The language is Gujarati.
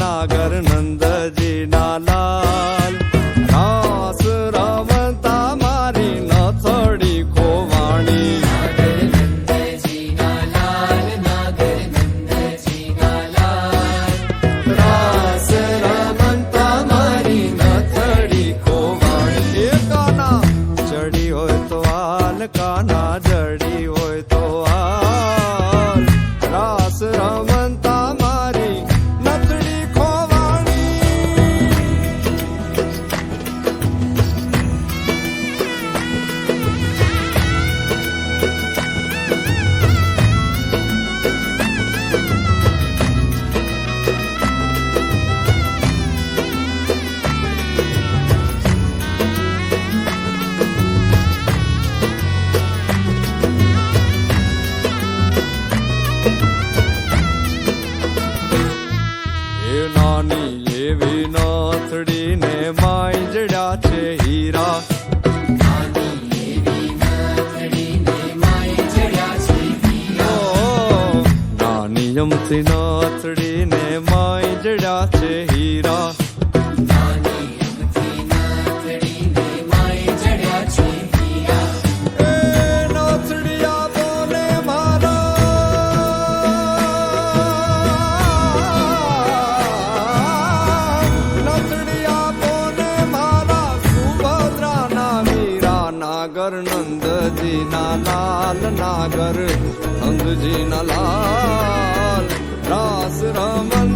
નાગર નંદજી ના લાલ રાસ રમતા મારી નથડી ખોવાણી રાસ રમતા મારી નથડી ખોવાણી એ કાના ચડી હોય તો હાલ કાના જડી હોય તો હાલ રાસ રમતા મારી નથડી ખોવાણી એ નાની એવી નથડી ને માંજડ્યા છે હીરા નાની અમથી નથડી ને માંજડ્યા છે હીરા એ નથડિયા બોલે નથડિયા બોલે મારા સુભદ્રાના વીરા નાગર નંદજી ના લાલ નાગર નંદજી ના લાલ રાસ રમન